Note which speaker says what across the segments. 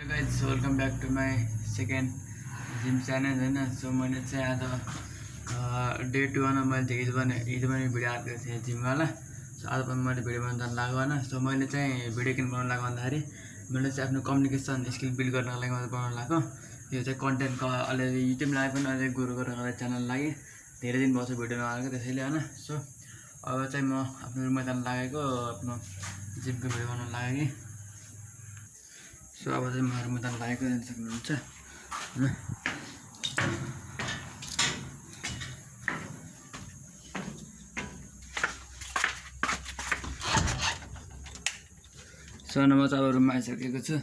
Speaker 1: Hello guys, welcome back to my second gym channel होइन। So मैले चाहिँ आज डे 2 मैले हिजो पनि भिडियो हालेको थिएँ जिमवाला। सो आज पनि मैले भिडियो बनाउन जानु लाग्यो होइन। सो मैले चाहिँ भिडियो किन बनाउनु लाग्यो भन्दाखेरि मैले चाहिँ आफ्नो कम्युनिकेसन स्किल बिल्ड गर्नको लागि मैले बनाउनु लाग्यो। यो चाहिँ कन्टेन्टको अलिअलि युट्युब लागि पनि अलिअलि ग्रो गर्नको लागि च्यानल लागि धेरै दिन भयो भिडियो नहालेको त्यसैले होइन। सो अब चाहिँ म आफ्नो रुममा जानु लागेको आफ्नो जिमको भिडियो बनाउन लागेँ। सो अब चाहिँ म रुममा जानु लागेको जान सक्नुहुन्छ होइन। सो म चाहिँ अब रुममा आइसकेको छु,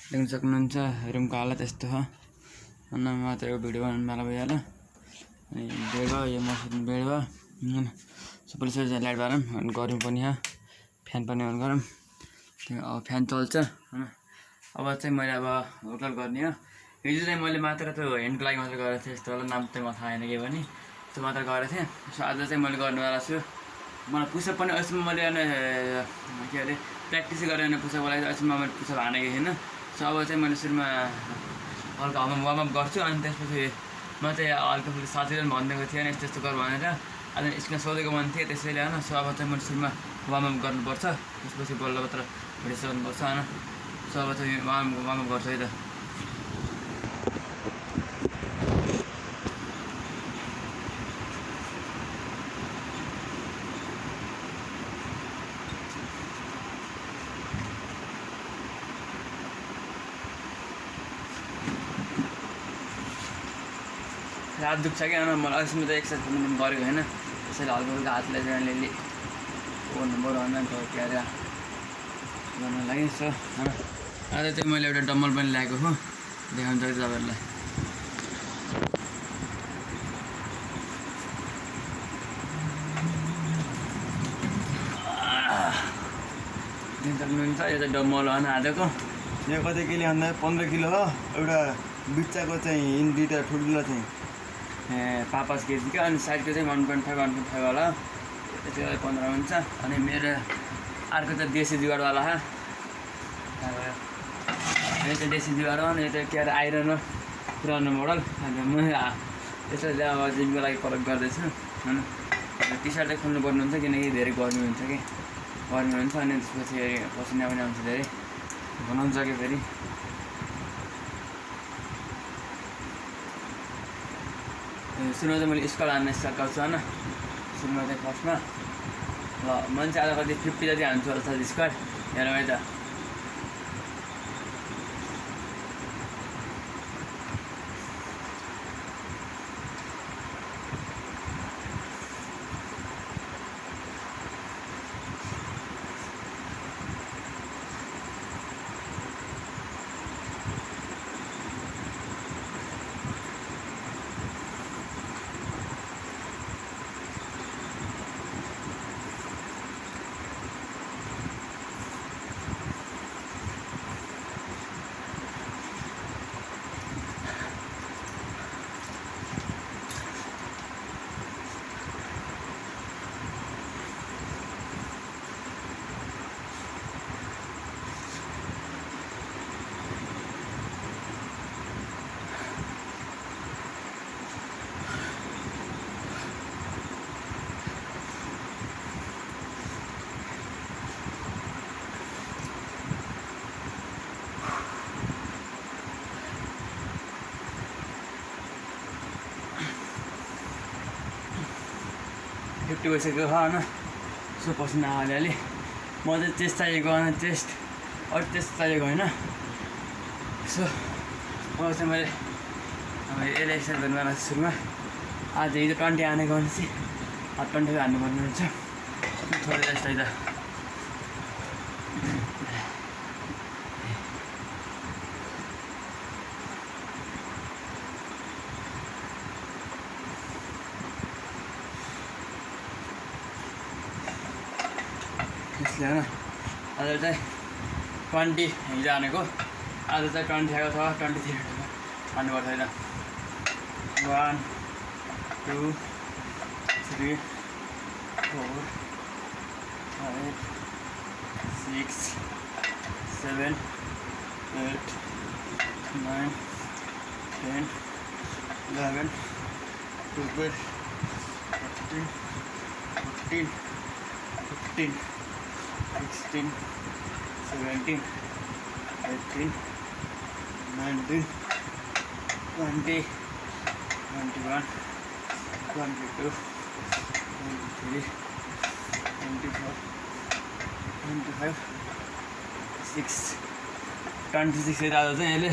Speaker 1: देख्न सक्नुहुन्छ रुमको हालत यस्तो हो होइन। म त यो भिडियो बनाउनु बेला भइहाल्यो अनि बेड भयो, यो मसिन बेड भयो होइन। सो पुलिस लाइट बारौँ अनि गर्मी पनि हो, फ्यान पनि अन गरौँ। अब फ्यान चल्छ होइन। अब चाहिँ मैले अब वर्कआउट गर्ने हो। हिजो चाहिँ मैले मात्र त्यो ह्यान्डको लागि मात्र गरेको थिएँ, यस्तो होला नाम चाहिँ म थाहा छैन के भने त्यो मात्र गरेको थिएँ। सो आज चाहिँ मैले गर्नुवाला छु। मलाई पुसअप पनि अहिलेसम्म मैले के अरे प्र्याक्टिसै गरेँ भने पुसअपको लागि अहिलेसम्म मैले पुसअप हानेको थिइनँ। सो अब चाहिँ मैले सुरुमा हल्का वार्मअप गर्छु अनि त्यसपछि म चाहिँ हल्का फुल्का साथीले पनि भनिदिएको थिएँ यस्तो यस्तो गर भनेर। आज स्कुलमा सोधेको मन थिएँ त्यसैले होइन। सो अब चाहिँ मैले सुरुमा वार्मअप गर्नुपर्छ, त्यसपछि बल्ल मात्र भिडियो गर्नुपर्छ होइन। सो अब चाहिँ वार्मअप गर्छु है त। हात दुख्छ क्या होइन। मलाई अहिलेसम्म चाहिँ एक्सर्साइज पनि गरेको होइन, त्यसैले हल्का फुल्का हातले चाहिँ अलिअलि गर्नु पऱ्यो होइन के अरे गर्नु लागि। सो होइन आज चाहिँ मैले एउटा डम्बल पनि ल्याएको हो, देखाउनु सक्छु तपाईँहरूलाई। सक्नुहुन्छ यो चाहिँ डम्बल होइन आजको। यो कति किलो भन्दा 15 किलो हो। एउटा बिच्चाको चाहिँ दुईवटा ठुल्ठुलो चाहिँ 5 केजीको अनि साइडको चाहिँ 1.5 होला, यति 15 हुन्छ। अनि मेरो अर्को चाहिँ देशी जुगाडवाला हो, यो चाहिँ देशी जुगाड हो अनि यो चाहिँ के अरे आइरन हो, पुरानो मोडल। अन्त म त्यसैले अब जिमको लागि प्रयोग गर्दैछु होइन। टी सर्ट चाहिँ खोल्नुपर्ने हुन्छ किनकि धेरै गर्मी हुन्छ कि गर्मी हुन्छ अनि त्यसपछि पसिना पनि आउँछ धेरै बनाउनु सक्यो फेरि। सुरुमा चाहिँ मैले स्कल हान्ने स्टार्ट गर्छु होइन। सुरुमा चाहिँ फर्स्टमा ल मैले चाहिँ आज कति 50 जति हान्छु होला सायद स्क्वाड, हेरौँ है त। फिफ्टी भइसक्यो होइन। सो पसिना अलिअलि म चाहिँ चेस्ट चाहिएको होइन, चेस्ट अरू चेस्ट चाहिएको होइन। सो अब चाहिँ मैले यसले एक्सर्साइज गर्नुवाला सुरुमा आज हिजो 20 हानेको भनेपछि 20 हान्नुपर्ने हुन्छ। थोरै रेस्ट है त। त्यसले होइन आज चाहिँ 20 हिजो हानेको, आज चाहिँ 20 आएको छ, 23 हान्नुपर्छ है त। 1 2 3 4 5 6 7 8 9, 10, 11, 12, 13, 14, 15, 16, 17, 18, 19, 20, 21, 22, 23, 24, 25, 6, 26 यता आज चाहिँ यसले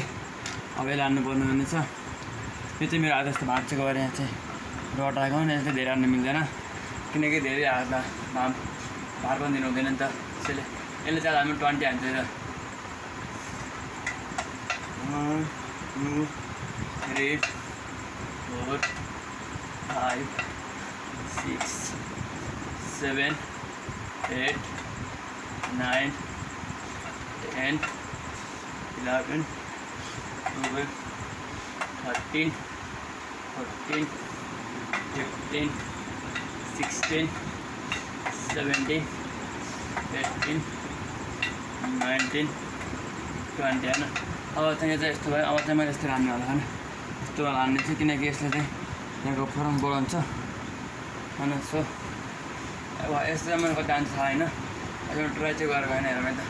Speaker 1: अब यसले हान्नुपर्ने हुनेछ। यो चाहिँ मेरो हात जस्तो भाँच्छ गएर यहाँ चाहिँ रड आएको नि यसले धेरै हान्नु मिल्दैन किनकि धेरै हातलाई भार पनि दिनु हुँदैन नि त। त्यसैले यसले चाहिँ हामी 20 हान्छ। 1, 2, 3, 4, 5, 6, 7, 8, 9, 10, 11, 12, 13, 14, 15, 16, 17, 18, 19, 20 होइन। अब चाहिँ यो चाहिँ यस्तो भयो। अब चाहिँ मैले यस्तो हान्ने होला होइन, यस्तो हान्ने छु किनकि यसले चाहिँ यहाँको फरम बढाउँछ होइन। सो अब यस्तो चाहिँ मैले कति हान्छ थाहा होइन, अझ ट्राई चाहिँ गरेर भएन हेरौँ है त।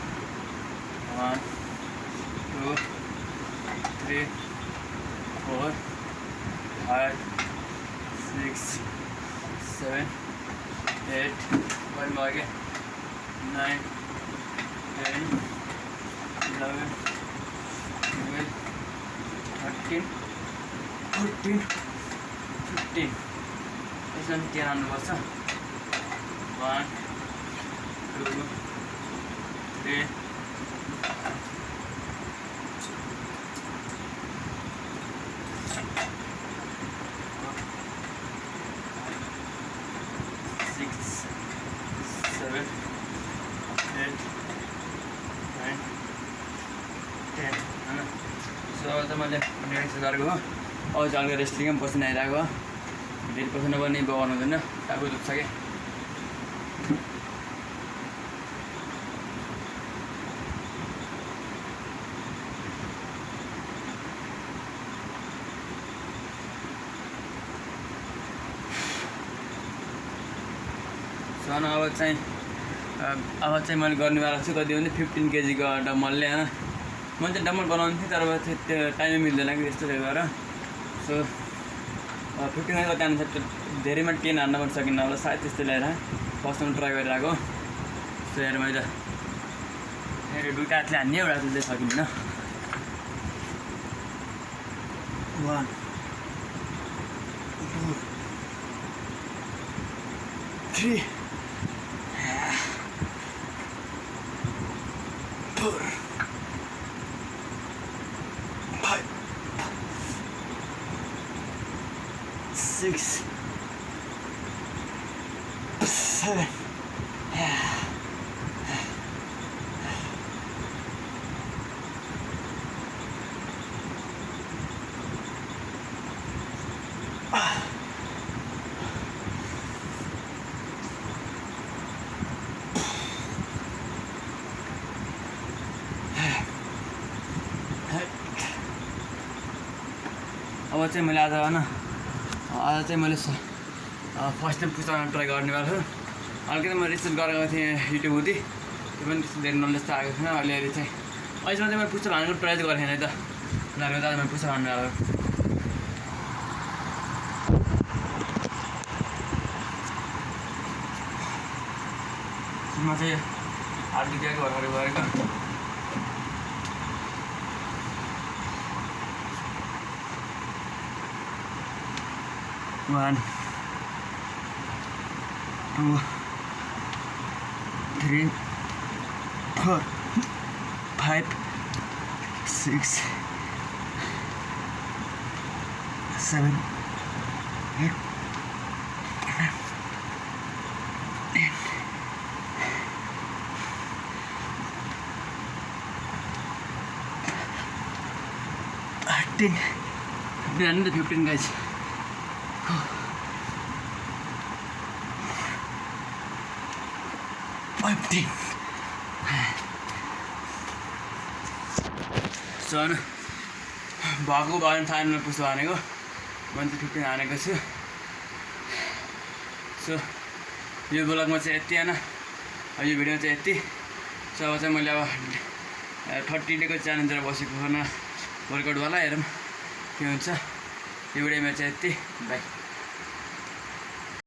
Speaker 1: 1, 2, 3, 4, 5, 6, 7, 8, 9, 10, 11, 12, 13, 14, 15 यसमा 10 हान्नुपर्छ। 1, 2, 3, 6, 7, 8, 9, 10 होइन। सो त मैले एक्सर्साइज गरेको हो। अब चाहिँ अलिक रेस्ट लिएँ, पसिना आइरहेको हो। धेरै पसिना पनि बगाउनु हुँदैन, टाउको दुख्छ कि। अब चाहिँ मैले गर्नेवाला छु कति भने 15 केजीको डम्बलले होइन। मैले चाहिँ डम्बल बनाउनु थिएँ तर त्यो टाइमै मिल्दैन कि त्यस्तोले गरेर। सो 15 कति हान्नु सक्छ, धेरैमा 10 हान्न पनि सकिन्न होला सायद, त्यस्तो ल्याएर फर्स्टमा ट्राई गरिरहेको। सो हेर मैले दुईवटा हातले हान्ने, एउटा हातले चाहिँ सकिन्न। 1, 2, 3, 4, 5, 6, 7, अब चाहिँ मैले आज चाहिँ मैले फर्स्ट टाइम पुस्टअप ट्राई गर्नेवाला छु। अलिकति मैले रिसर्च गरेको थिएँ युट्युबदेखि, त्यो पनि त्यस्तो धेरै नलेज त आएको थिएन। अहिले चाहिँ अहिलेसम्म चाहिँ मैले पुस्टअप हान्नु ट्राई गरेको थिएन है त। लाग्यो त आज मैले पुस्टअप हान्नु आएको। म चाहिँ हात दुखेको भर्खर गरेको। 1, 2, 3, 4, 5, 6, 7, 8, 10, 15 guys. 15. So भएको भयो भने थाहा पुस्छु हानेको मैले चाहिँ 15 हानेको छु सो यो ब्लगमा चाहिँ यति हैन यो भिडियो चाहिँ यति सो अब चाहिँ मैले अब 30 डेको च्यालेन्जर बसेको वर्कआउट वाला हेरौँ के हुन्छ यो भिडियोमा चाहिँ यति बाई